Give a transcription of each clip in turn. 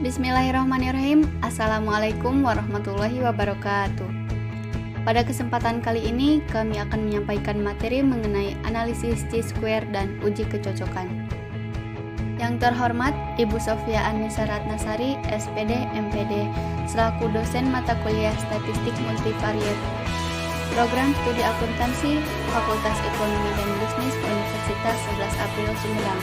Bismillahirrahmanirrahim. Assalamualaikum warahmatullahi wabarakatuh. Pada kesempatan kali ini, kami akan menyampaikan materi mengenai analisis chi-square dan uji kecocokan. Yang terhormat, Ibu Sofia Anissa Ratnasari, SPD, MPD, selaku dosen mata kuliah Statistik Multivariat, Program Studi Akuntansi, Fakultas Ekonomi dan Bisnis Universitas 11 April Sumedang.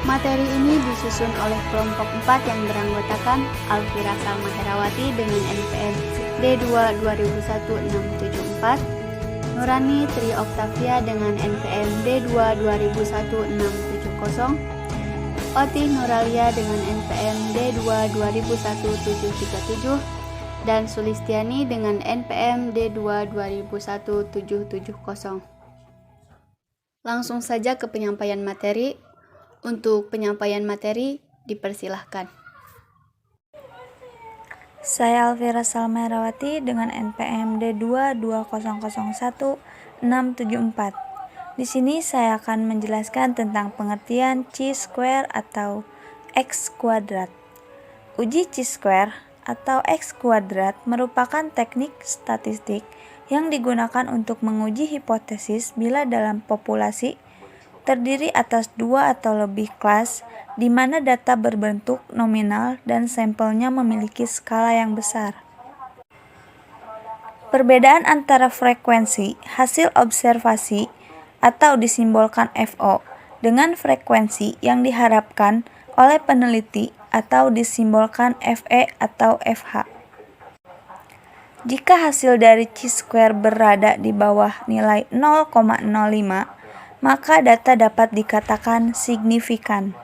Materi ini disusun oleh kelompok 4 yang beranggotakan Alfira Salma Herawati dengan NPM D2 2001-674, Nurani Tri Oktavia dengan NPM D2 2001-670, Oti Nuralia dengan NPM D2 2001-737, dan Sulistiani dengan NPM D2 2001-770. Langsung saja ke penyampaian materi. Untuk penyampaian materi, dipersilahkan. Saya Alfira Salma Herawati dengan NPM D2 2001-674. Di sini saya akan menjelaskan tentang pengertian chi-square atau x kuadrat. Uji chi-square atau x kuadrat merupakan teknik statistik yang digunakan untuk menguji hipotesis bila dalam populasi terdiri atas 2 atau lebih kelas di mana data berbentuk nominal dan sampelnya memiliki skala yang besar. Perbedaan antara frekuensi hasil observasi atau disimbolkan FO dengan frekuensi yang diharapkan oleh peneliti atau disimbolkan FE atau FH. Jika hasil dari chi-square berada di bawah nilai 0,05, maka data dapat dikatakan signifikan.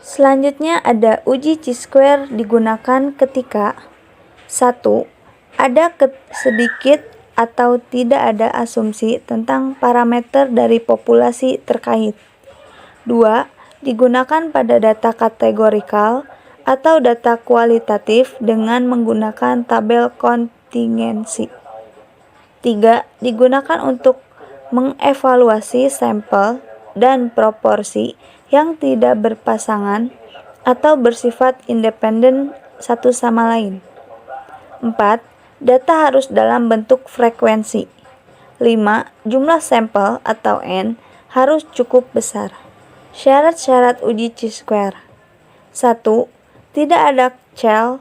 Selanjutnya ada uji chi-square digunakan ketika 1. Ada sedikit atau tidak ada asumsi tentang parameter dari populasi terkait. 2. Digunakan pada data kategorikal atau data kualitatif dengan menggunakan tabel kontingensi. 3. Digunakan untuk mengevaluasi sampel dan proporsi yang tidak berpasangan atau bersifat independen satu sama lain. 4. Data harus dalam bentuk frekuensi. 5. Jumlah sampel atau N harus cukup besar. Syarat-syarat uji chi-square. 1. Tidak ada CEL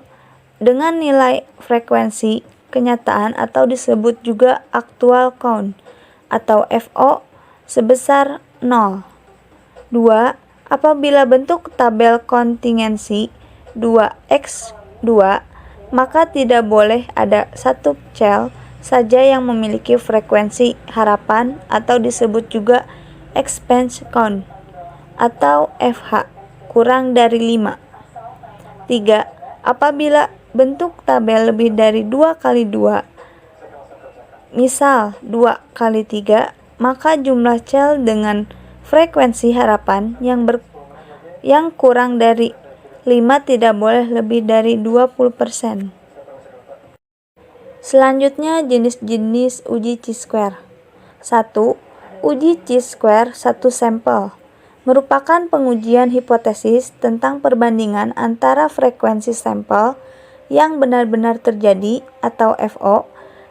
dengan nilai frekuensi kenyataan atau disebut juga actual count atau FO sebesar 0. 2. Apabila bentuk tabel kontingensi 2x2, maka tidak boleh ada satu CEL saja yang memiliki frekuensi harapan atau disebut juga expense count atau FH kurang dari 5. 3. Apabila bentuk tabel lebih dari 2 kali 2, misal 2 kali 3, maka jumlah CEL dengan frekuensi harapan yang kurang dari 5 tidak boleh lebih dari 20%. Selanjutnya jenis-jenis uji chi-square. 1. Uji chi-square satu sampel merupakan pengujian hipotesis tentang perbandingan antara frekuensi sampel yang benar-benar terjadi atau FO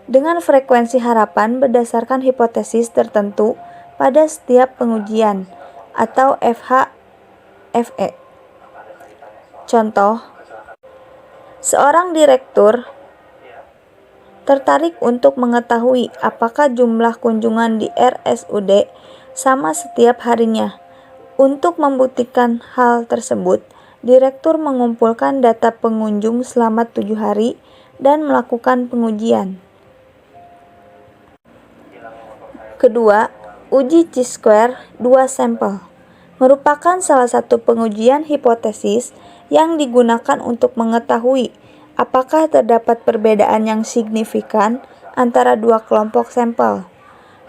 dengan frekuensi harapan berdasarkan hipotesis tertentu pada setiap pengujian atau FH FE. Contoh, seorang direktur tertarik untuk mengetahui apakah jumlah kunjungan di RSUD sama setiap harinya. Untuk membuktikan hal tersebut, direktur mengumpulkan data pengunjung selama 7 hari dan melakukan pengujian. Kedua, uji chi-square 2 sampel merupakan salah satu pengujian hipotesis yang digunakan untuk mengetahui apakah terdapat perbedaan yang signifikan antara dua kelompok sampel.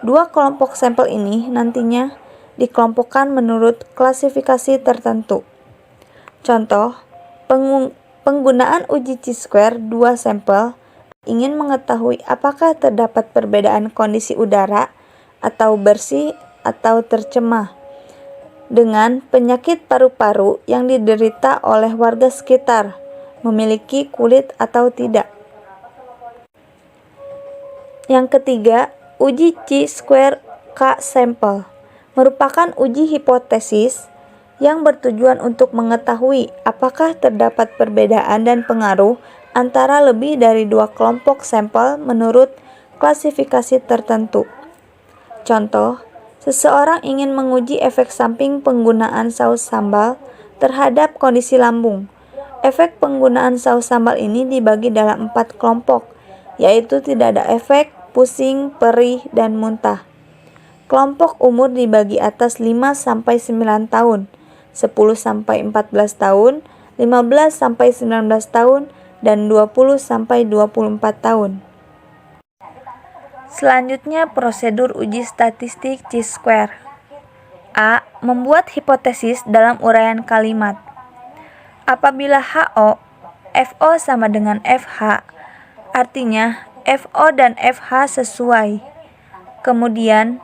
Dua kelompok sampel ini nantinya dikelompokkan menurut klasifikasi tertentu. Contoh, penggunaan uji chi-square 2 sampel ingin mengetahui apakah terdapat perbedaan kondisi udara atau bersih atau tercemar dengan penyakit paru-paru yang diderita oleh warga sekitar, memiliki kulit atau tidak. Yang ketiga, uji chi-square K-sample merupakan uji hipotesis yang bertujuan untuk mengetahui apakah terdapat perbedaan dan pengaruh antara lebih dari dua kelompok sampel menurut klasifikasi tertentu. Contoh, seseorang ingin menguji efek samping penggunaan saus sambal terhadap kondisi lambung. Efek penggunaan saus sambal ini dibagi dalam 4 kelompok, yaitu tidak ada efek, pusing, perih, dan muntah. Kelompok umur dibagi atas 5-9 tahun, 10-14 tahun, 15-19 tahun, dan 20-24 tahun. Selanjutnya, prosedur uji statistik chi-square. A. Membuat hipotesis dalam uraian kalimat. Apabila HO, FO sama dengan FH, artinya FO dan FH sesuai. Kemudian,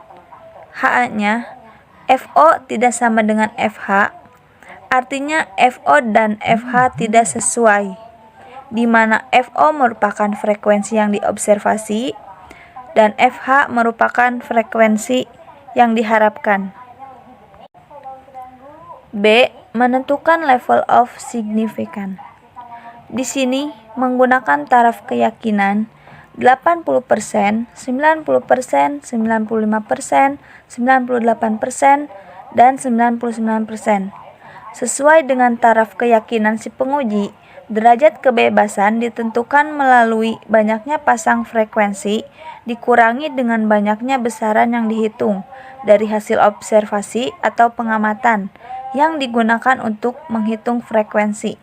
HA-nya FO tidak sama dengan FH, artinya FO dan FH tidak sesuai, di mana FO merupakan frekuensi yang diobservasi dan FH merupakan frekuensi yang diharapkan. B. Menentukan level of significance. Di sini menggunakan taraf keyakinan 80%, 90%, 95%, 98%, dan 99%. Sesuai dengan taraf keyakinan si penguji, derajat kebebasan ditentukan melalui banyaknya pasang frekuensi dikurangi dengan banyaknya besaran yang dihitung dari hasil observasi atau pengamatan yang digunakan untuk menghitung frekuensi.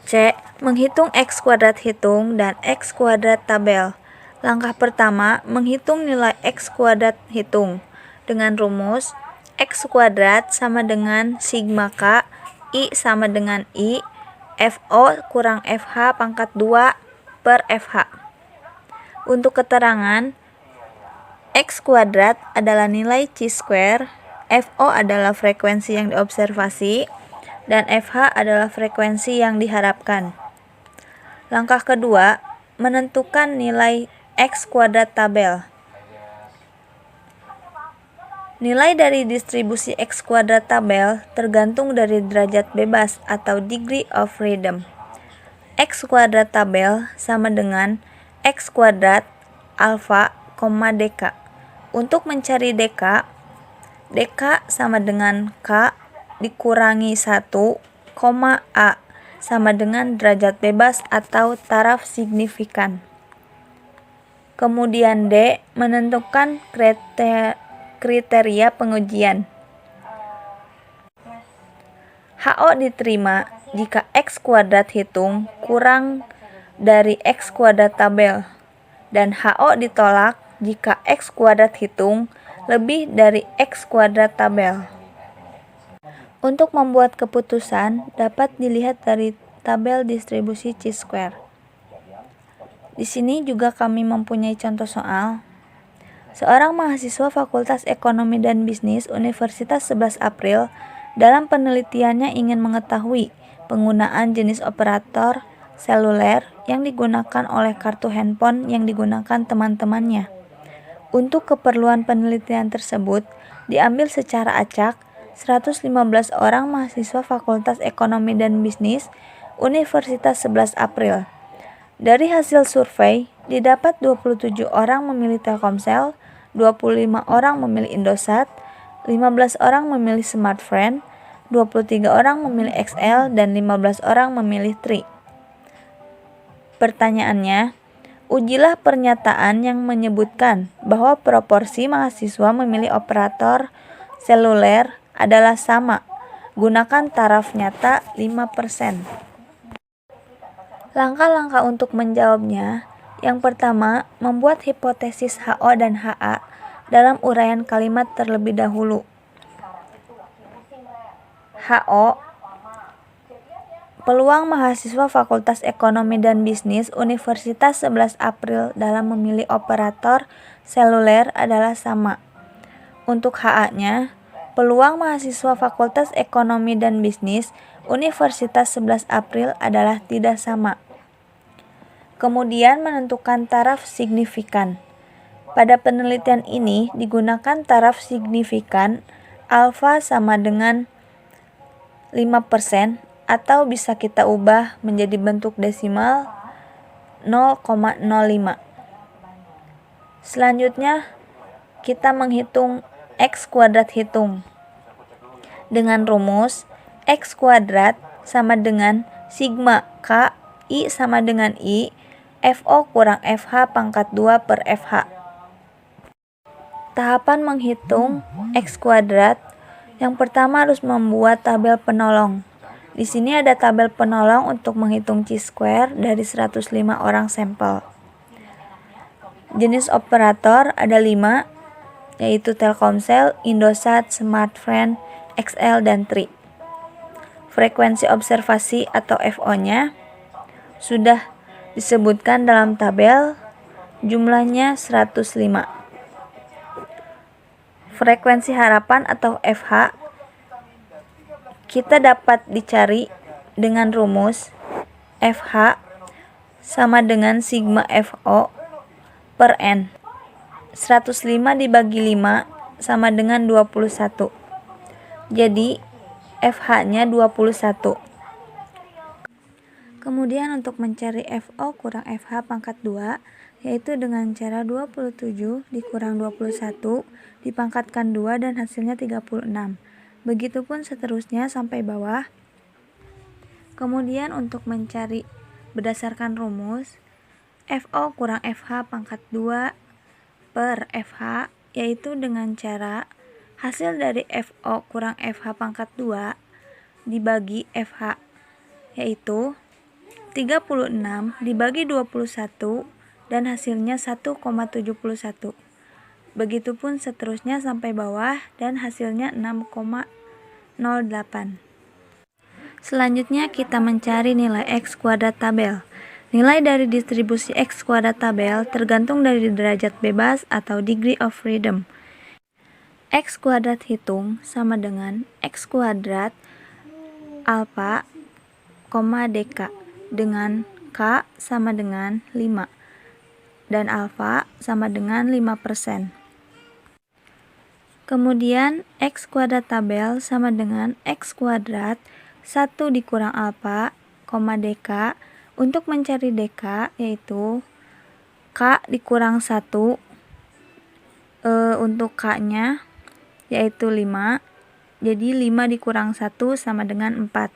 C. Menghitung X kuadrat hitung dan X kuadrat tabel. Langkah pertama, menghitung nilai X kuadrat hitung dengan rumus X kuadrat sama dengan sigma K, I sama dengan I, FO kurang FH pangkat 2 per FH. Untuk keterangan, X kuadrat adalah nilai chi-square, FO adalah frekuensi yang diobservasi, dan FH adalah frekuensi yang diharapkan. Langkah kedua, menentukan nilai X kuadrat tabel. Nilai dari distribusi X kuadrat tabel tergantung dari derajat bebas atau degree of freedom. X kuadrat tabel sama dengan X kuadrat alfa, dk. Untuk mencari dk, dk sama dengan K dikurangi 1, A sama dengan derajat bebas atau taraf signifikan. Kemudian D. Menentukan kriteria pengujian. HO diterima jika X kuadrat hitung kurang dari X kuadrat tabel, dan HO ditolak jika X kuadrat hitung lebih dari X kuadrat tabel. Untuk membuat keputusan dapat dilihat dari tabel distribusi chi-square. Di sini juga kami mempunyai contoh soal. Seorang mahasiswa Fakultas Ekonomi dan Bisnis Universitas 11 April dalam penelitiannya ingin mengetahui penggunaan jenis operator seluler yang digunakan oleh kartu handphone yang digunakan teman-temannya. Untuk keperluan penelitian tersebut, diambil secara acak 115 orang mahasiswa Fakultas Ekonomi dan Bisnis Universitas 11 April. Dari hasil survei, didapat 27 orang memilih Telkomsel, 25 orang memilih Indosat, 15 orang memilih Smartfren, 23 orang memilih XL, dan 15 orang memilih Tri. Pertanyaannya, ujilah pernyataan yang menyebutkan bahwa proporsi mahasiswa memilih operator seluler adalah sama. Gunakan taraf nyata 5%. Langkah-langkah untuk menjawabnya. Yang pertama, membuat hipotesis HO dan HA dalam uraian kalimat terlebih dahulu. HO, peluang mahasiswa Fakultas Ekonomi dan Bisnis Universitas 11 April dalam memilih operator seluler adalah sama. Untuk HA-nya, peluang mahasiswa Fakultas Ekonomi dan Bisnis Universitas 11 April adalah tidak sama. Kemudian menentukan taraf signifikan. Pada penelitian ini digunakan taraf signifikan alfa sama dengan 5% atau bisa kita ubah menjadi bentuk desimal 0,05. Selanjutnya kita menghitung X kuadrat hitung. Dengan rumus X kuadrat sama dengan sigma K I sama dengan I FO kurang FH pangkat 2 per FH. Tahapan menghitung X kuadrat. Yang pertama harus membuat tabel penolong. Di sini ada tabel penolong untuk menghitung chi-square dari 105 orang sampel. Jenis operator ada 5, yaitu Telkomsel, Indosat, Smartfren, XL, dan Tri. Frekuensi observasi atau FO-nya sudah disebutkan dalam tabel, jumlahnya 105. Frekuensi harapan atau FH kita dapat dicari dengan rumus FH sama dengan sigma FO per N. 105 dibagi 5 sama dengan 21. Jadi FH-nya 21. Kemudian untuk mencari FO kurang FH pangkat 2, yaitu dengan cara 27 dikurang 21 dipangkatkan 2 dan hasilnya 36. Begitupun seterusnya sampai bawah. Kemudian untuk mencari berdasarkan rumus FO kurang FH pangkat 2 per FH, yaitu dengan cara hasil dari FO kurang FH pangkat 2 dibagi FH, yaitu 36 dibagi 21 dan hasilnya 1,71. Begitupun seterusnya sampai bawah dan hasilnya 6,08. Selanjutnya kita mencari nilai X kuadrat tabel. Nilai dari distribusi X kuadrat tabel tergantung dari derajat bebas atau degree of freedom. X kuadrat hitung sama dengan X kuadrat alfa, dk dengan K sama dengan 5 dan alfa sama dengan 5%. Kemudian X kuadrat tabel sama dengan X kuadrat 1 dikurang alfa, dk. Untuk mencari dk yaitu K dikurang 1, untuk K-nya yaitu 5, jadi 5 dikurang 1 sama dengan 4.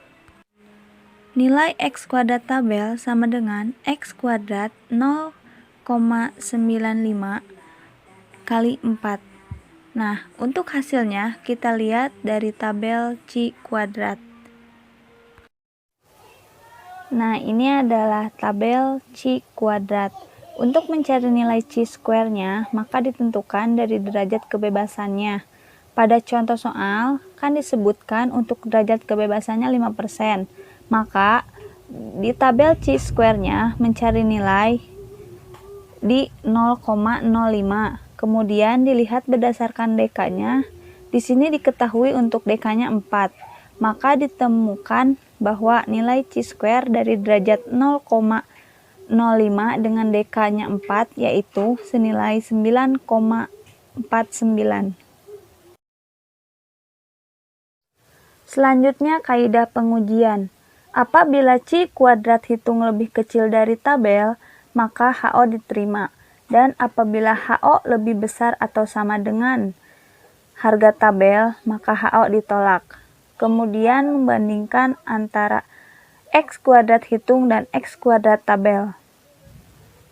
Nilai X kuadrat tabel sama dengan X kuadrat 0,95 kali 4. Nah, untuk hasilnya kita lihat dari tabel chi kuadrat. Nah, ini adalah tabel chi kuadrat. Untuk mencari nilai chi square-nya, maka ditentukan dari derajat kebebasannya. Pada contoh soal, kan disebutkan untuk derajat kebebasannya 5%. Maka di tabel chi square-nya mencari nilai di 0,05. Kemudian dilihat berdasarkan dk-nya. Di sini diketahui untuk dk-nya 4. Maka ditemukan bahwa nilai chi square dari derajat 0,05 dengan dk-nya 4 yaitu senilai 9,49. Selanjutnya kaidah pengujian. Apabila chi kuadrat hitung lebih kecil dari tabel, maka HO diterima. Dan apabila HO lebih besar atau sama dengan harga tabel, maka HO ditolak. Kemudian membandingkan antara X kuadrat hitung dan X kuadrat tabel.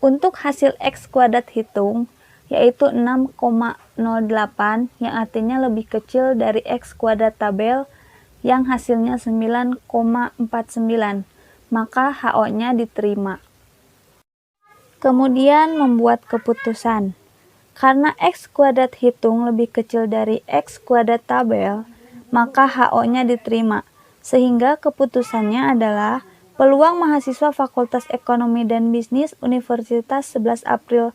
Untuk hasil X kuadrat hitung, yaitu 6,08 yang artinya lebih kecil dari X kuadrat tabel yang hasilnya 9,49, maka HO-nya diterima. Kemudian membuat keputusan. Karena X kuadrat hitung lebih kecil dari X kuadrat tabel, maka HO-nya diterima. Sehingga keputusannya adalah peluang mahasiswa Fakultas Ekonomi dan Bisnis Universitas 11 April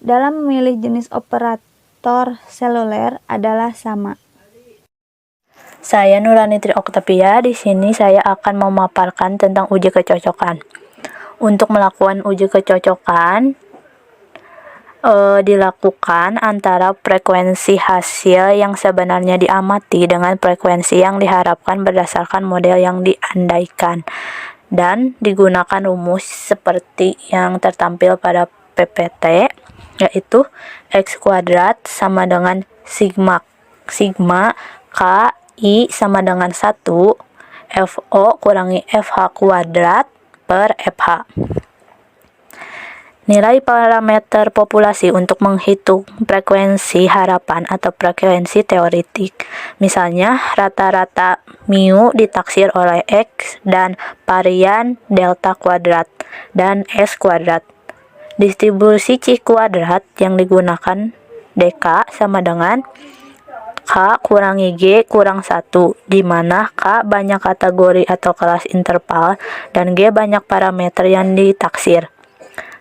dalam memilih jenis operator seluler adalah sama. Saya Nuranitri Oktavia. Di sini saya akan memaparkan tentang uji kecocokan. Untuk melakukan uji kecocokan dilakukan antara frekuensi hasil yang sebenarnya diamati dengan frekuensi yang diharapkan berdasarkan model yang diandaikan, dan digunakan rumus seperti yang tertampil pada PPT, yaitu X kuadrat sama dengan sigma K I sama dengan 1 FO kurangi FH kuadrat per FH. Nilai parameter populasi untuk menghitung frekuensi harapan atau frekuensi teoretik. Misalnya, rata-rata mu ditaksir oleh X dan varian delta kuadrat dan S kuadrat. Distribusi C kuadrat yang digunakan dk sama dengan K kurangi G kurang 1, di mana K banyak kategori atau kelas interval dan G banyak parameter yang ditaksir.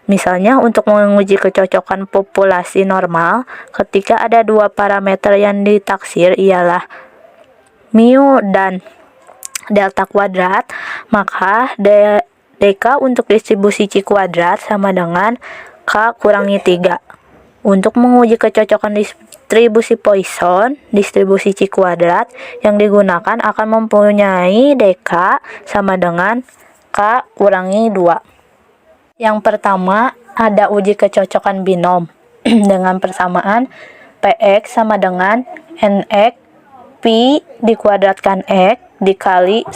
Misalnya, untuk menguji kecocokan populasi normal, ketika ada dua parameter yang ditaksir ialah mu dan delta kuadrat, maka dk untuk distribusi C kuadrat sama dengan K kurangi 3. Untuk menguji kecocokan distribusi Poisson, distribusi C kuadrat yang digunakan akan mempunyai dk sama dengan K kurangi 2. Yang pertama, ada uji kecocokan binom dengan persamaan Px sama dengan Nx Pi dikuadratkan X dikali 1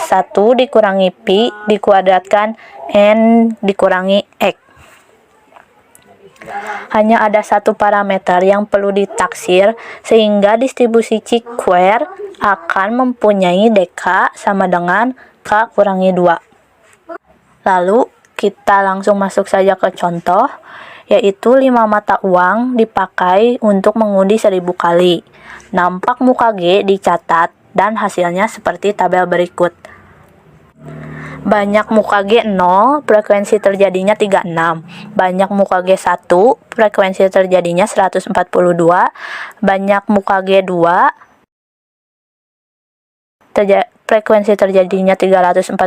dikurangi Pi dikuadratkan N dikurangi X. Hanya ada satu parameter yang perlu ditaksir, sehingga distribusi C square akan mempunyai dk sama dengan K kurangi 2. Lalu, kita langsung masuk saja ke contoh, yaitu 5 mata uang dipakai untuk mengundi 1000 kali. Nampak muka G dicatat, dan hasilnya seperti tabel berikut. Banyak muka G 0, frekuensi terjadinya 36. Banyak muka G 1, frekuensi terjadinya 142. Banyak muka G 2, frekuensi terjadinya 345.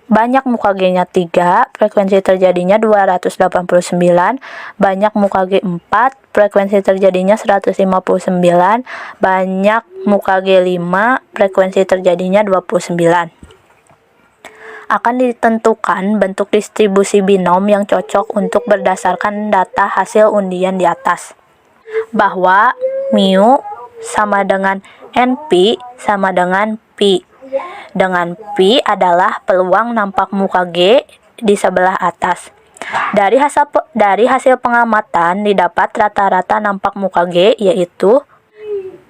Banyak muka G-nya 3, frekuensi terjadinya 289. Banyak muka G 4, frekuensi terjadinya 159. Banyak muka G 5, frekuensi terjadinya 29. Akan ditentukan bentuk distribusi binom yang cocok untuk berdasarkan data hasil undian di atas. Bahwa mu sama dengan NP sama dengan Pi. Dengan Pi adalah peluang nampak muka G di sebelah atas. Dari hasil pengamatan didapat rata-rata nampak muka G, yaitu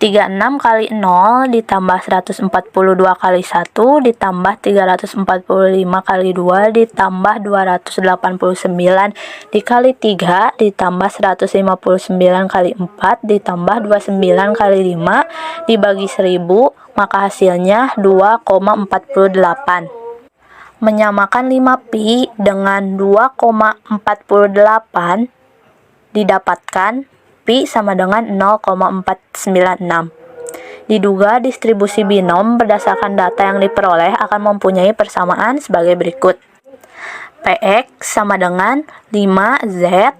36 kali 0 ditambah 142 kali 1 ditambah 345 kali 2 ditambah 289 dikali 3 ditambah 159 kali 4 ditambah 29 kali 5 dibagi 1000, maka hasilnya 2,48. Menyamakan 5pi dengan 2,48 didapatkan Pi sama dengan 0,496. Diduga distribusi binom berdasarkan data yang diperoleh akan mempunyai persamaan sebagai berikut. Px sama dengan 5Z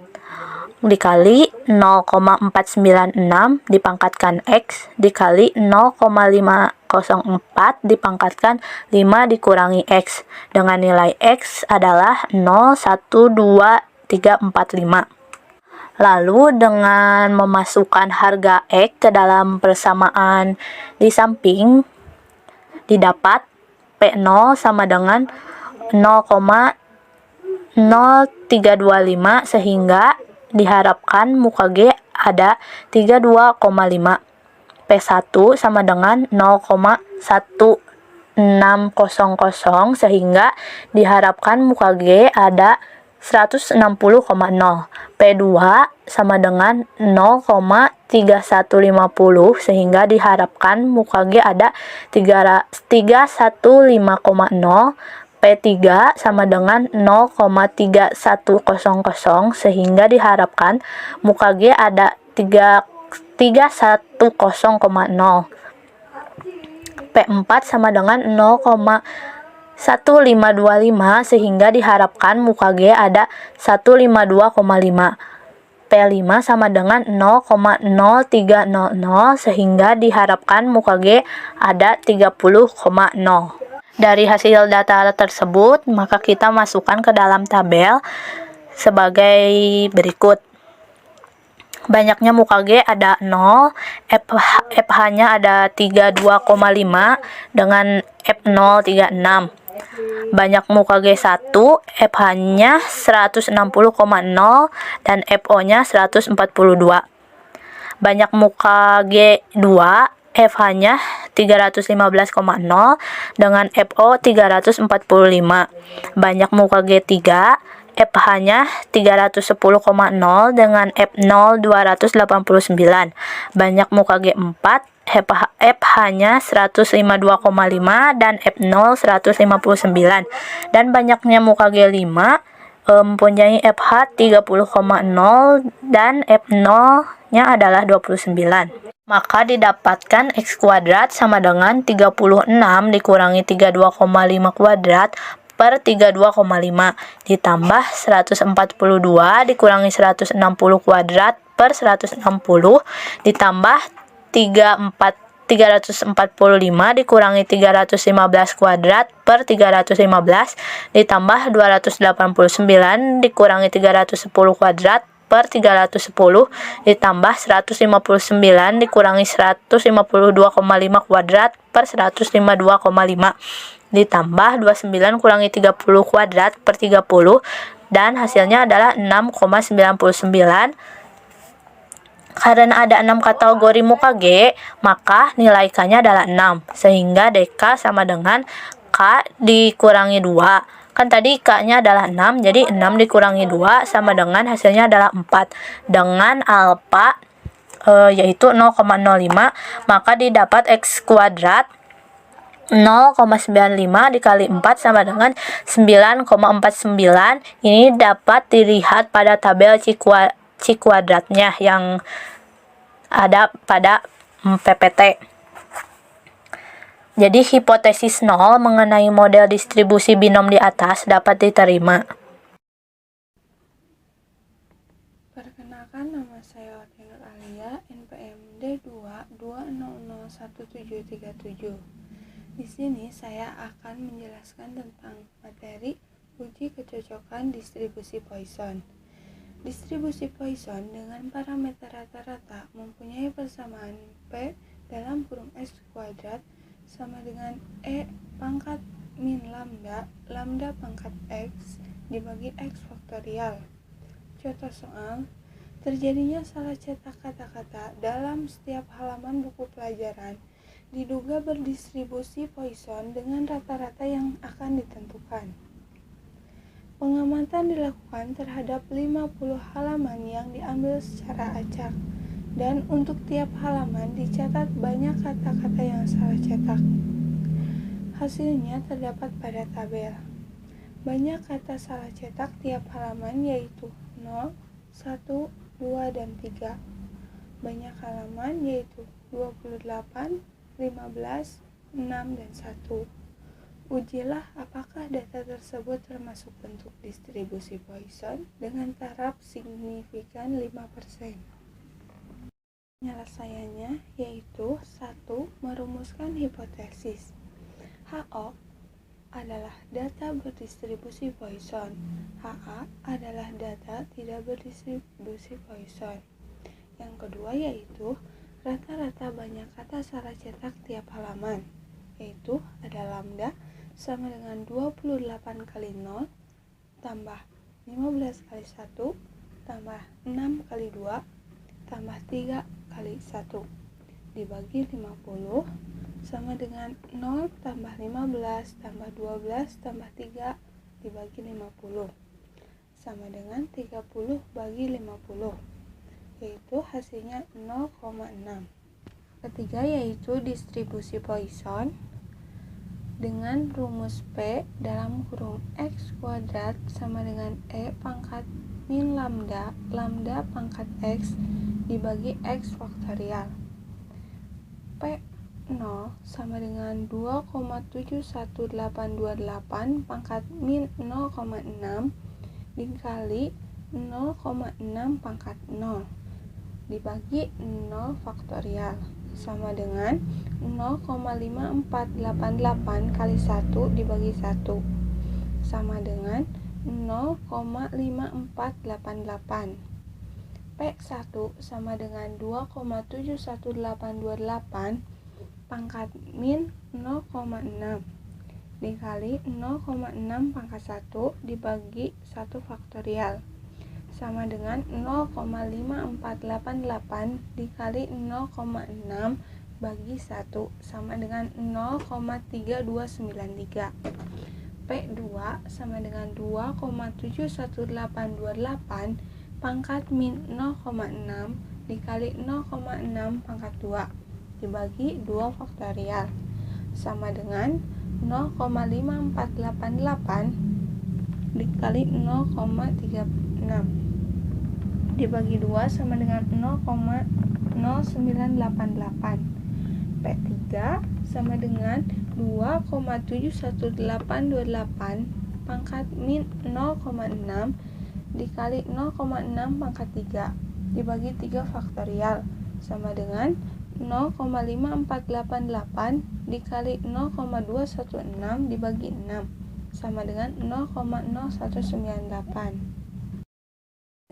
dikali 0,496 dipangkatkan X dikali 0,504 dipangkatkan 5 dikurangi X dengan nilai X adalah 0,12345. Lalu dengan memasukkan harga X ke dalam persamaan di samping, didapat P0 sama dengan 0,0325, sehingga diharapkan muka G ada 32,5. P1 sama dengan 0,1600, sehingga diharapkan muka G ada 160,0. P2 sama dengan 0,3150, sehingga diharapkan muka G ada 315,0. P3 sama dengan 0,3100, sehingga diharapkan muka G ada 310,0. P4 sama dengan 0,1525 sehingga diharapkan muka G ada 152,5. P5 sama dengan 0,0300 sehingga diharapkan muka G ada 30,0. Dari hasil data tersebut, maka kita masukkan ke dalam tabel sebagai berikut. Banyaknya muka G ada 0, FH-nya ada 32,5 dengan F0 36. Banyak muka G1, FH-nya 160,0 dan FO-nya 142. Banyak muka G2, FH-nya 315,0 dengan FO 345. Banyak muka G3, FH-nya 310,0 dengan F0 289. Banyak muka G4, FH-nya 152,5 dan F0 159. Dan banyaknya muka G5 mempunyai FH 30,0 dan F0-nya adalah 29. Maka didapatkan X kuadrat sama dengan 36 dikurangi 32,5 kuadrat per 32,5 ditambah 142 dikurangi 160 kuadrat per 160 ditambah 345 dikurangi 315 kuadrat per 315 ditambah 289 dikurangi 310 kuadrat per 310 ditambah 159 dikurangi 152,5 kuadrat per 152,5 ditambah 29 kurangi 30 kuadrat per 30 dan hasilnya adalah 6,99. Karena ada 6 kategori muka G, maka nilai K-nya adalah 6, sehingga DK sama dengan K dikurangi 2. Kan tadi K-nya adalah 6, jadi 6 dikurangi 2 sama dengan hasilnya adalah 4. Dengan alfa yaitu 0,05, maka didapat X kuadrat 0,95 dikali 4 sama dengan 9,49. Ini dapat dilihat pada tabel C kuadratnya yang ada pada PPT. Jadi hipotesis 0 mengenai model distribusi binom di atas dapat diterima. Perkenalkan, nama saya Watinur Alia, NPM D2200177. Di sini saya akan menjelaskan tentang materi uji kecocokan distribusi Poisson. Distribusi Poisson dengan parameter rata-rata mempunyai persamaan P dalam kurung X kuadrat sama dengan E pangkat min lambda, lambda pangkat X dibagi X faktorial. Contoh soal, terjadinya salah cetak kata-kata dalam setiap halaman buku pelajaran diduga berdistribusi Poisson dengan rata-rata yang akan ditentukan. Pengamatan dilakukan terhadap 50 halaman yang diambil secara acak, dan untuk tiap halaman dicatat banyak kata-kata yang salah cetak. Hasilnya terdapat pada tabel. Banyak kata salah cetak tiap halaman yaitu 0, 1, 2, dan 3. Banyak halaman yaitu 28, 15, 6, dan 1. Ujilah apakah data tersebut termasuk bentuk distribusi Poisson dengan taraf signifikan 5%. Penyelesaiannya yaitu 1. Merumuskan hipotesis. HO adalah data berdistribusi Poisson. HA adalah data tidak berdistribusi Poisson. Yang kedua yaitu rata-rata banyak kata salah cetak tiap halaman, yaitu ada lambda sama dengan 28 kali 0 tambah 15 kali 1 tambah 6 kali 2 tambah 3 kali 1 dibagi 50 sama dengan 0 tambah 15 tambah 12 tambah 3 dibagi 50 sama dengan 30 bagi 50, yaitu hasilnya 0,6. Ketiga yaitu distribusi Poisson dengan rumus P dalam kurung X kuadrat sama dengan E pangkat min lambda, lambda pangkat X dibagi X faktorial. P 0 sama dengan 2,71828 pangkat min 0,6 dikali 0,6 pangkat 0 dibagi 0 faktorial sama dengan 0,5488 kali 1 dibagi 1 sama dengan 0,5488. P1 sama dengan 2,71828 pangkat min 0,6 dikali 0,6 pangkat 1 dibagi 1 faktorial sama dengan 0,5488 dikali 0,6 bagi 1 sama dengan 0,3293. P2 sama dengan 2,71828 pangkat min 0,6 dikali 0,6 pangkat 2 dibagi 2 faktorial sama dengan 0,5488 dikali 0,36 dibagi 2 sama dengan 0,0988. P3 sama dengan 2,71828 pangkat min 0,6 dikali 0,6 pangkat 3 dibagi 3 faktorial sama dengan 0,5488 dikali 0,216 dibagi 6 sama dengan 0,0198.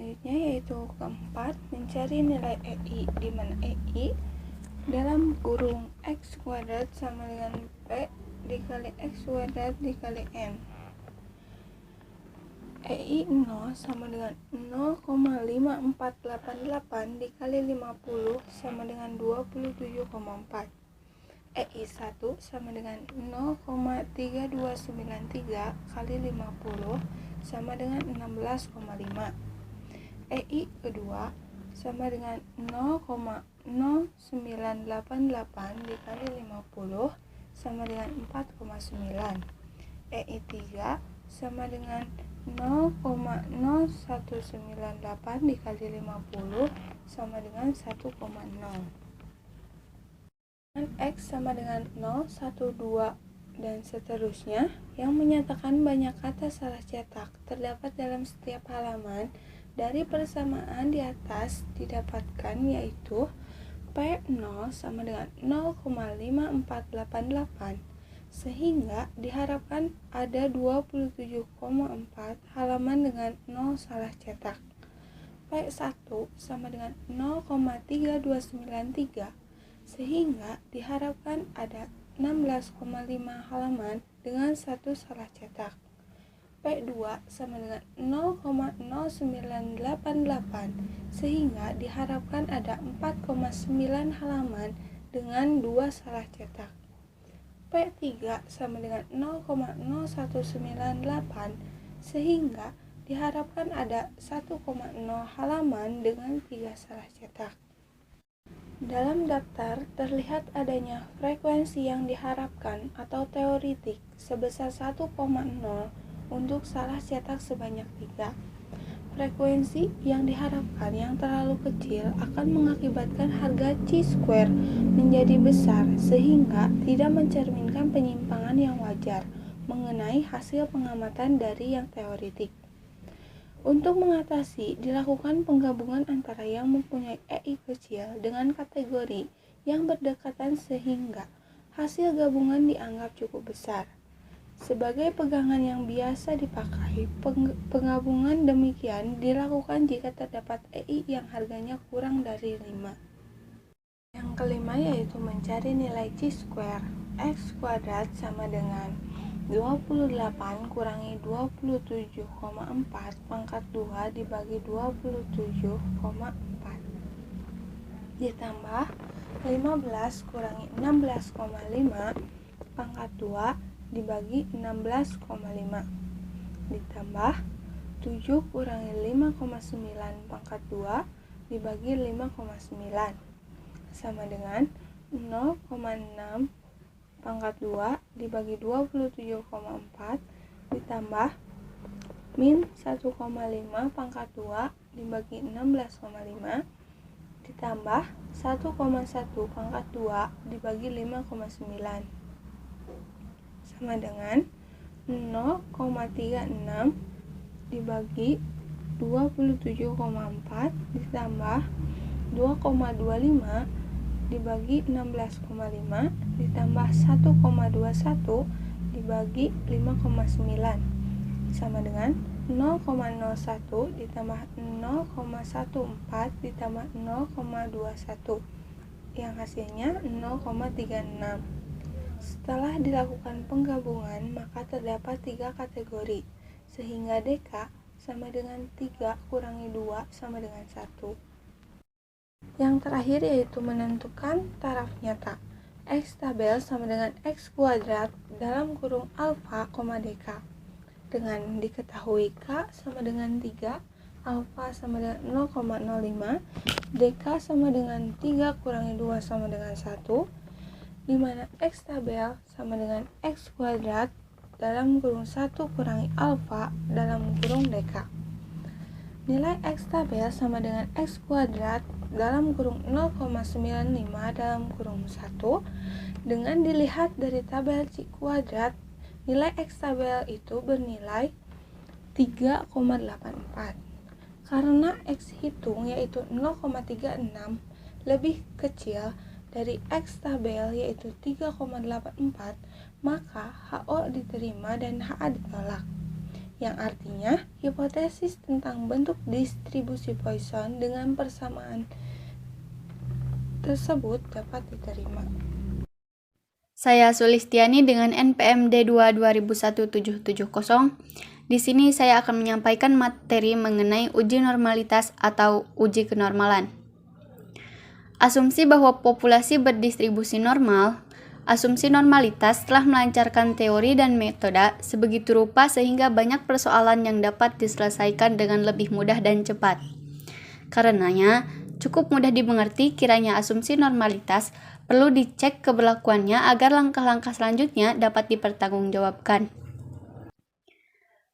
Selanjutnya yaitu keempat, mencari nilai EI, di mana EI dalam kurung X kuadrat sama dengan P dikali X kuadrat dikali M. EI 0 sama dengan 0,5488 dikali 50 sama dengan 27,4. EI 1 sama dengan 0,3293 kali 50 sama dengan 16,5. EI kedua sama dengan 0,0988 dikali 50 sama dengan 4,9. EI 3 sama dengan 0,0198 dikali 50 sama dengan 1,0. X sama dengan 0, 1, 2, dan seterusnya yang menyatakan banyak kata salah cetak terdapat dalam setiap halaman dari persamaan di atas didapatkan, yaitu P0 sama dengan 0,5488 sehingga diharapkan ada 27,4 halaman dengan 0 salah cetak. P1 sama dengan 0,3293 sehingga diharapkan ada 16,5 halaman dengan 1 salah cetak. P2 sama dengan 0,0988 sehingga diharapkan ada 4,9 halaman dengan 2 salah cetak. P3 sama dengan 0,0198 sehingga diharapkan ada 1,0 halaman dengan 3 salah cetak. Dalam daftar terlihat adanya frekuensi yang diharapkan atau teoretik sebesar 1,0 untuk salah cetak sebanyak 3. Frekuensi yang diharapkan yang terlalu kecil akan mengakibatkan harga chi-square menjadi besar sehingga tidak mencerminkan penyimpangan yang wajar mengenai hasil pengamatan dari yang teoretik. Untuk mengatasi, dilakukan penggabungan antara yang mempunyai EI kecil dengan kategori yang berdekatan sehingga hasil gabungan dianggap cukup besar. Sebagai pegangan yang biasa dipakai, penggabungan demikian dilakukan jika terdapat EI yang harganya kurang dari 5. Yang kelima yaitu mencari nilai chi-square. X kuadrat sama dengan 28 kurangi 27,4 pangkat 2 dibagi 27,4 ditambah 15 kurangi 16,5 pangkat 2 dibagi 16,5 ditambah 7 kurangi 5,9 pangkat 2 dibagi 5,9 sama dengan 0,6 pangkat 2 dibagi 27,4 ditambah min 1,5 pangkat 2 dibagi 16,5 ditambah 1,1 pangkat 2 dibagi 5,9 sama dengan 0,36 dibagi 27,4 ditambah 2,25 dibagi 16,5 ditambah 1,21 dibagi 5,9 sama dengan 0,01 ditambah 0,14 ditambah 0,21 yang hasilnya 0,36. Setelah dilakukan penggabungan, maka terdapat 3 kategori, sehingga DK sama dengan 3 kurangi 2 sama dengan 1. Yang terakhir yaitu menentukan taraf nyata. X tabel sama dengan X kuadrat dalam kurung alfa, DK. Dengan diketahui K sama dengan 3, alfa sama dengan 0,05, DK sama dengan 3 kurangi 2 sama dengan 1, di mana X tabel sama dengan X kuadrat dalam kurung 1 kurangi alfa dalam kurung DK. Nilai X tabel sama dengan X kuadrat dalam kurung 0,95 dalam kurung 1 dengan dilihat dari tabel C kuadrat, nilai X tabel itu bernilai 3,84. Karena X hitung yaitu 0,36 lebih kecil dari X tabel yaitu 3,84, maka HO diterima dan HA ditolak. Yang artinya, hipotesis tentang bentuk distribusi Poisson dengan persamaan tersebut dapat diterima. Saya Sulistiani dengan NPM D2 201770. Di sini saya akan menyampaikan materi mengenai uji normalitas atau uji kenormalan. Asumsi bahwa populasi berdistribusi normal. Asumsi normalitas telah melancarkan teori dan metode sebegitu rupa sehingga banyak persoalan yang dapat diselesaikan dengan lebih mudah dan cepat. Karenanya, cukup mudah dimengerti kiranya asumsi normalitas perlu dicek keberlakuannya agar langkah-langkah selanjutnya dapat dipertanggungjawabkan.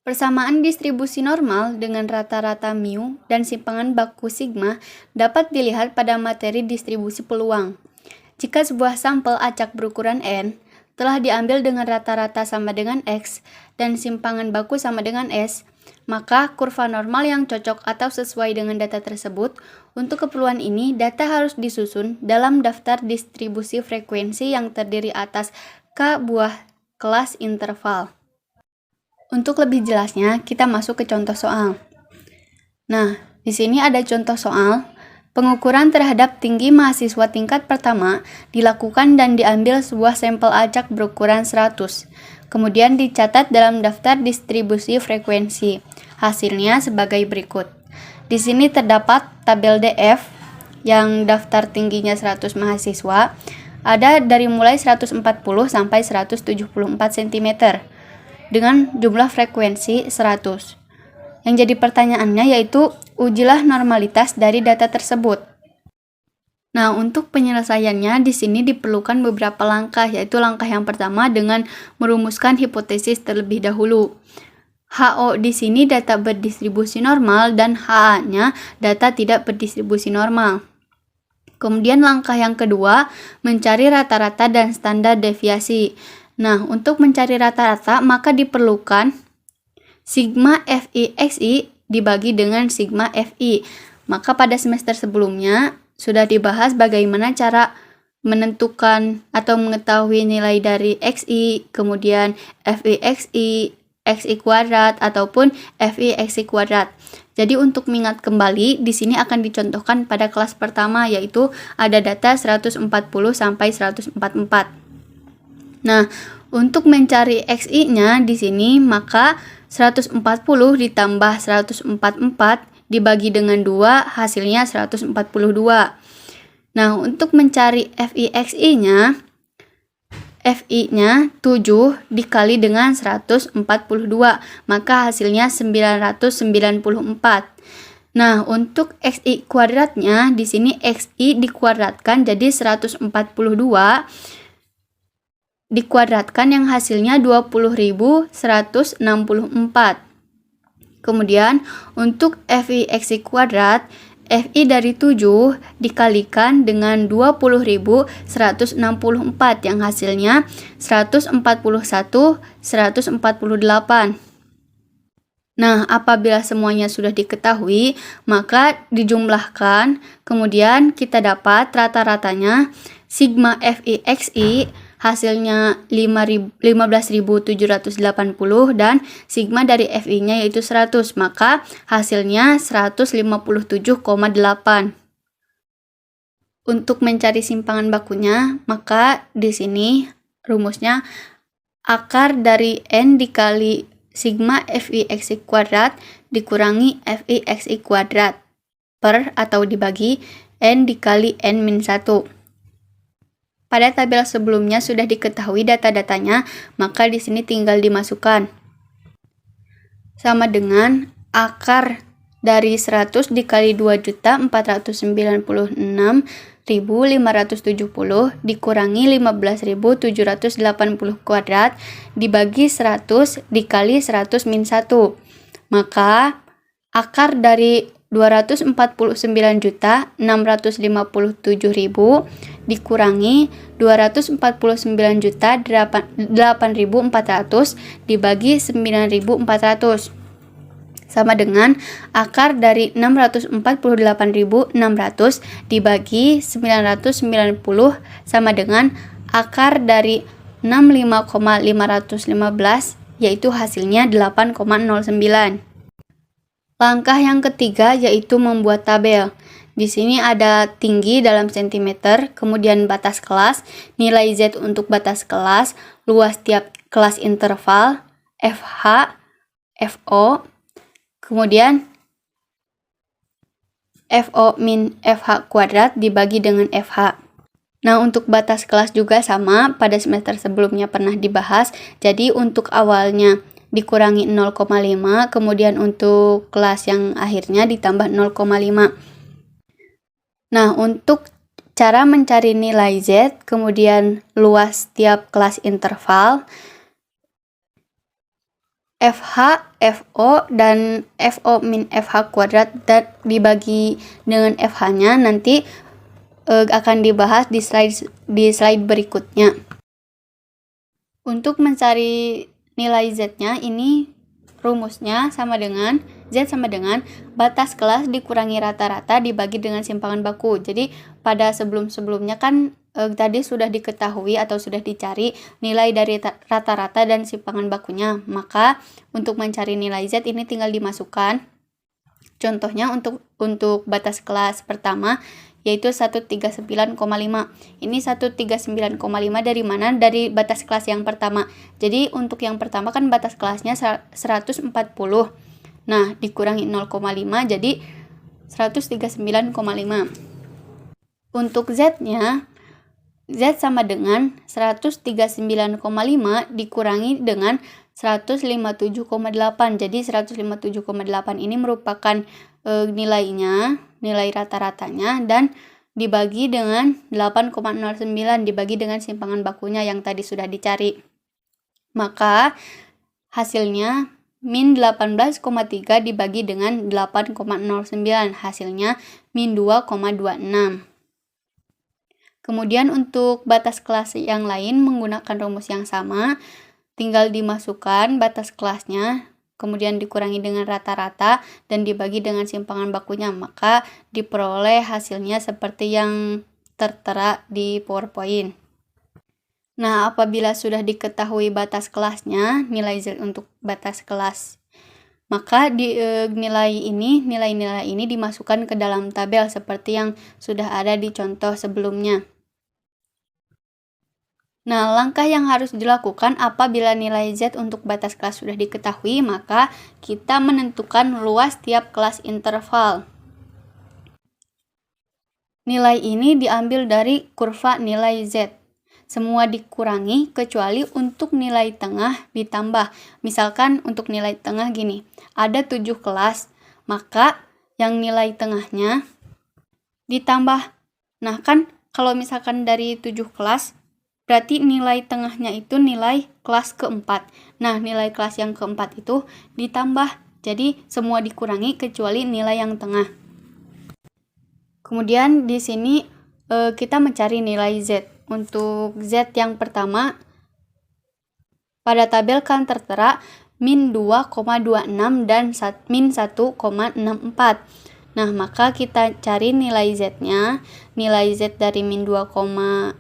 Persamaan distribusi normal dengan rata-rata mu dan simpangan baku sigma dapat dilihat pada materi distribusi peluang. Jika sebuah sampel acak berukuran N telah diambil dengan rata-rata sama dengan X dan simpangan baku sama dengan S, maka kurva normal yang cocok atau sesuai dengan data tersebut, untuk keperluan ini data harus disusun dalam daftar distribusi frekuensi yang terdiri atas K buah kelas interval. Untuk lebih jelasnya, kita masuk ke contoh soal. Nah, di sini ada contoh soal. Pengukuran terhadap tinggi mahasiswa tingkat pertama dilakukan dan diambil sebuah sampel acak berukuran 100. Kemudian dicatat dalam daftar distribusi frekuensi. Hasilnya sebagai berikut. Di sini terdapat tabel DF yang daftar tingginya 100 mahasiswa. Ada dari mulai 140 sampai 174 cm. Dengan jumlah frekuensi 100. Yang jadi pertanyaannya yaitu, ujilah normalitas dari data tersebut. Nah, untuk penyelesaiannya di sini diperlukan beberapa langkah, yaitu langkah yang pertama dengan merumuskan hipotesis terlebih dahulu. HO di sini data berdistribusi normal dan HA-nya data tidak berdistribusi normal. Kemudian langkah yang kedua, mencari rata-rata dan standar deviasi. Nah, untuk mencari rata-rata maka diperlukan sigma FI/XI dibagi dengan sigma FI. Maka pada semester sebelumnya sudah dibahas bagaimana cara menentukan atau mengetahui nilai dari XI, kemudian FI/XI, XI kuadrat ataupun FI/XI kuadrat. Jadi untuk mengingat kembali, di sini akan dicontohkan pada kelas pertama yaitu ada data 140 sampai 144. Nah, untuk mencari XI-nya di sini maka 140 ditambah 144 dibagi dengan 2 hasilnya 142. Nah, untuk mencari FI/XI-nya, FI-nya 7 dikali dengan 142, maka hasilnya 994. Nah, untuk XI kuadratnya di sini XI dikuadratkan jadi 142 dikuadratkan yang hasilnya 20.164. Kemudian untuk FI/XI kuadrat, FI dari 7 dikalikan dengan 20.164 yang hasilnya 141.148. Nah, apabila semuanya sudah diketahui, maka dijumlahkan, kemudian kita dapat rata-ratanya sigma FI/XI hasilnya 15.780 dan sigma dari FI-nya yaitu 100, maka hasilnya 157,8. Untuk mencari simpangan bakunya, maka di sini rumusnya akar dari N dikali sigma FI/XI kuadrat dikurangi FI/XI kuadrat per atau dibagi N dikali N-1. Pada tabel sebelumnya sudah diketahui data-datanya, maka di sini tinggal dimasukkan. Sama dengan akar dari 100 dikali 2.496.570 dikurangi 15.780 kuadrat dibagi 100 dikali 100 min 1. Maka akar dari 249.657.000 dikurangi 249.8.400 dibagi 9.400 sama dengan akar dari 648.600 dibagi 990 sama dengan akar dari 65,515 yaitu hasilnya 8,09. Langkah yang ketiga yaitu membuat tabel. Di sini ada tinggi dalam sentimeter, kemudian batas kelas, nilai Z untuk batas kelas, luas tiap kelas interval, FH, FO, kemudian FO min FH kuadrat dibagi dengan FH. Nah, untuk batas kelas juga sama, pada semester sebelumnya pernah dibahas. Jadi untuk awalnya dikurangi 0,5, kemudian untuk kelas yang akhirnya ditambah 0,5. Nah, untuk cara mencari nilai Z, kemudian luas tiap kelas interval, FH, FO, dan FO min FH kuadrat dan dibagi dengan FH-nya nanti akan dibahas di slide berikutnya. Untuk mencari nilai Z-nya ini rumusnya sama dengan Z sama dengan batas kelas dikurangi rata-rata dibagi dengan simpangan baku. Jadi pada sebelum-sebelumnya kan tadi sudah diketahui atau sudah dicari nilai dari rata-rata dan simpangan bakunya. Maka untuk mencari nilai Z ini tinggal dimasukkan. Contohnya untuk batas kelas pertama yaitu 139,5. Ini 139,5 dari mana? Dari batas kelas yang pertama. Jadi untuk yang pertama kan batas kelasnya 140. Nah, dikurangi 0,5 jadi 139,5. Untuk Z-nya, Z sama dengan 139,5 dikurangi dengan 157,8. Jadi 157,8 ini merupakan nilainya, nilai rata-ratanya, dan dibagi dengan 8,09 dibagi dengan simpangan bakunya yang tadi sudah dicari. Maka hasilnya min 18,3 dibagi dengan 8,09 hasilnya min 2,26. Kemudian untuk batas kelas yang lain menggunakan rumus yang sama, tinggal dimasukkan batas kelasnya, kemudian dikurangi dengan rata-rata dan dibagi dengan simpangan bakunya, maka diperoleh hasilnya seperti yang tertera di PowerPoint. Nah, apabila sudah diketahui batas kelasnya, nilai Z untuk batas kelas, maka nilai-nilai ini dimasukkan ke dalam tabel seperti yang sudah ada di contoh sebelumnya. Nah, langkah yang harus dilakukan apabila nilai Z untuk batas kelas sudah diketahui, maka kita menentukan luas tiap kelas interval. Nilai ini diambil dari kurva nilai Z. Semua dikurangi kecuali untuk nilai tengah ditambah. Misalkan untuk nilai tengah gini, ada 7 kelas, maka yang nilai tengahnya ditambah. Nah, kan kalau misalkan dari 7 kelas, berarti nilai tengahnya itu nilai kelas keempat. Nah, nilai kelas yang keempat itu ditambah. Jadi, semua dikurangi kecuali nilai yang tengah. Kemudian di sini kita mencari nilai Z. Untuk Z yang pertama, pada tabel kan tertera min 2,26 dan min 1,64. Nah, maka kita cari nilai Z-nya. Nilai Z dari min 2,26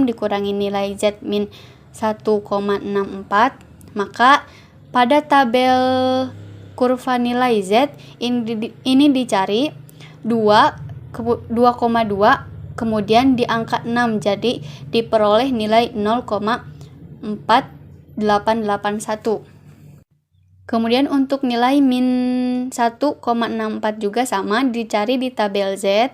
dikurangi nilai Z min 1,64. Maka pada tabel kurva nilai Z ini dicari 2,2 kemudian di angka 6, jadi diperoleh nilai 0,4881. Kemudian untuk nilai min 1,64 juga sama, dicari di tabel Z.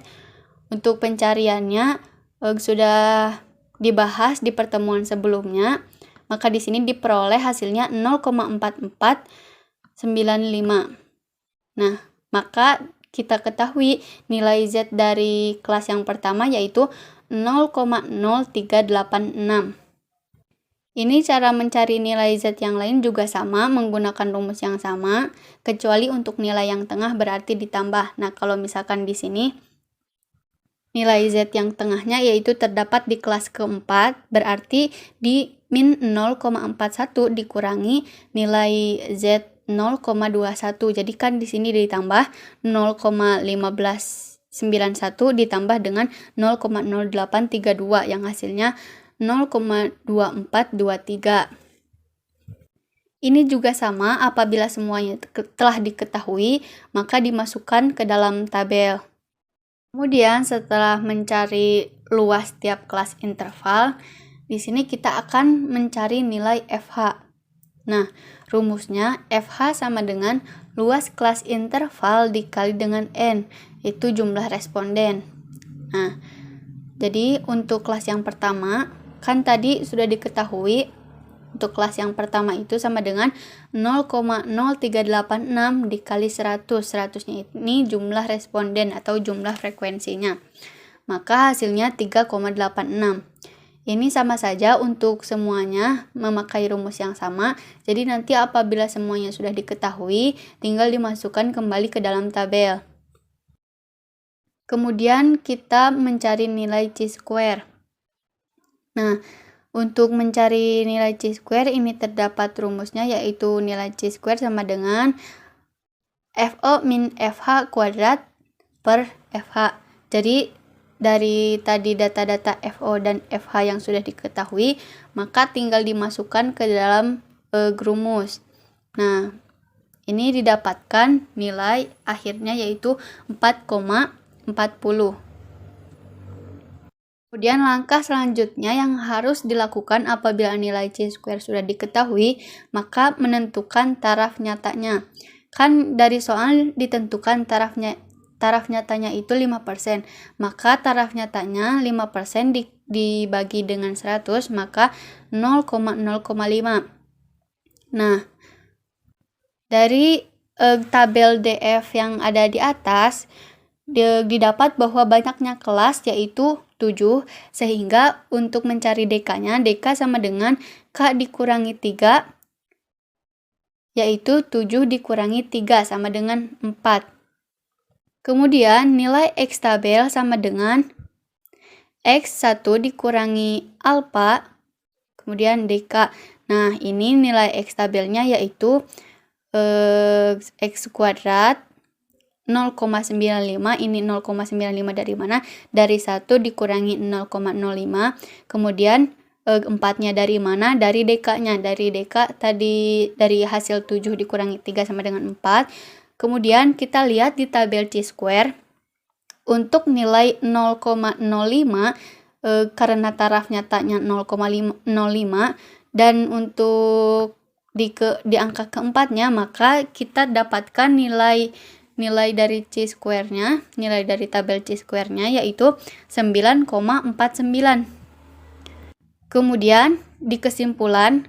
Untuk pencariannya sudah dibahas di pertemuan sebelumnya, maka di sini diperoleh hasilnya 0,4495. Nah, maka kita ketahui nilai Z dari kelas yang pertama yaitu 0,0386. Ini cara mencari nilai Z yang lain juga sama, menggunakan rumus yang sama, kecuali untuk nilai yang tengah berarti ditambah. Nah, kalau misalkan di sini nilai Z yang tengahnya yaitu terdapat di kelas keempat, berarti di min 0,41 dikurangi nilai Z 0,21. Jadi kan di sini ditambah 0,1591 ditambah dengan 0,0832 yang hasilnya 0,2423. Ini juga sama, apabila semuanya telah diketahui, maka dimasukkan ke dalam tabel. Kemudian setelah mencari luas tiap kelas interval, di sini kita akan mencari nilai FH. Nah, rumusnya FH sama dengan luas kelas interval dikali dengan N, itu jumlah responden. Nah, jadi untuk kelas yang pertama, kan tadi sudah diketahui untuk kelas yang pertama itu sama dengan 0,0386 dikali 100. 100-nya ini jumlah responden atau jumlah frekuensinya. Maka hasilnya 3,86. Ini sama saja untuk semuanya memakai rumus yang sama. Jadi nanti apabila semuanya sudah diketahui, tinggal dimasukkan kembali ke dalam tabel. Kemudian kita mencari nilai chi-square. Nah, untuk mencari nilai chi-square ini terdapat rumusnya, yaitu nilai chi-square sama dengan FO min FH kuadrat per FH. Jadi dari tadi data-data FO dan FH yang sudah diketahui, maka tinggal dimasukkan ke dalam rumus. Nah, ini didapatkan nilai akhirnya yaitu 4,40. Kemudian langkah selanjutnya yang harus dilakukan apabila nilai chi-square sudah diketahui, maka menentukan taraf nyatanya. Kan dari soal ditentukan taraf nyatanya itu 5%, maka taraf nyatanya 5% dibagi dengan 100, maka 0,05. Nah, dari tabel DF yang ada di atas, didapat bahwa banyaknya kelas yaitu 7, sehingga untuk mencari DK-nya, DK sama dengan K dikurangi 3, yaitu 7 dikurangi 3 sama dengan 4. Kemudian nilai X tabel sama dengan X1 dikurangi alfa, kemudian DK. Nah, ini nilai X tabelnya yaitu X kuadrat 0,95. Ini 0,95 dari mana? Dari 1 dikurangi 0,05. Kemudian 4-nya dari mana? Dari DK-nya. Dari DK tadi dari hasil 7 dikurangi 3 sama dengan 4. Kemudian kita lihat di tabel chi-square untuk nilai 0,05 karena taraf nyatanya 0,05 dan untuk di angka keempatnya, maka kita dapatkan nilai dari chi-square-nya, nilai dari tabel chi-square-nya yaitu 9,49. Kemudian di kesimpulan,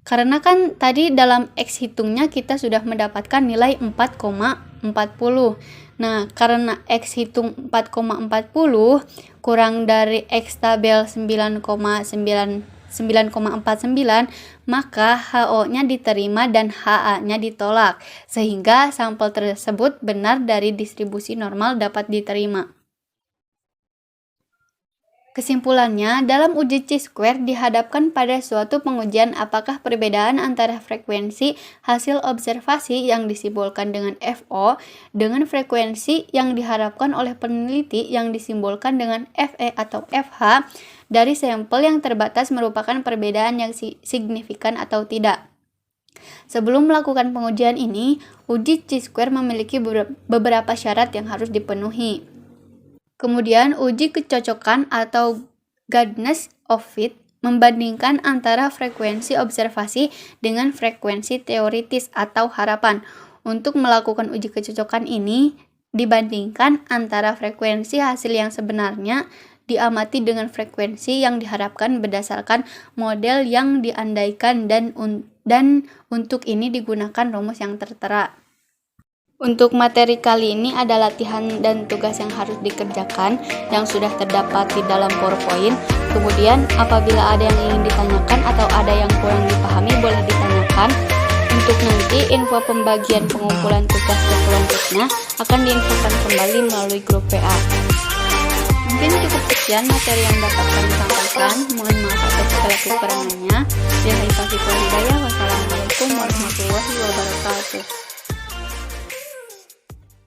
karena kan tadi dalam X hitungnya kita sudah mendapatkan nilai 4,40. Nah, karena X hitung 4,40 kurang dari X tabel 9,49, maka HO-nya diterima dan HA-nya ditolak, sehingga sampel tersebut benar dari distribusi normal dapat diterima. Kesimpulannya, dalam uji chi-square dihadapkan pada suatu pengujian apakah perbedaan antara frekuensi hasil observasi yang disimbolkan dengan FO dengan frekuensi yang diharapkan oleh peneliti yang disimbolkan dengan FE atau FH dari sampel yang terbatas merupakan perbedaan yang signifikan atau tidak. Sebelum melakukan pengujian ini, uji chi-square memiliki beberapa syarat yang harus dipenuhi. Kemudian, uji kecocokan atau goodness of fit membandingkan antara frekuensi observasi dengan frekuensi teoritis atau harapan. Untuk melakukan uji kecocokan ini, dibandingkan antara frekuensi hasil yang sebenarnya diamati dengan frekuensi yang diharapkan berdasarkan model yang diandaikan dan untuk ini digunakan rumus yang tertera. Untuk materi kali ini ada latihan dan tugas yang harus dikerjakan yang sudah terdapat di dalam PowerPoint. Kemudian apabila ada yang ingin ditanyakan atau ada yang kurang dipahami boleh ditanyakan. Untuk nanti info pembagian pengumpulan tugas selanjutnya akan diinfokan kembali melalui grup WA. Mungkin cukup sekian materi yang dapat kami sampaikan. Mohon maaf atas segala kekurangannya. Ya,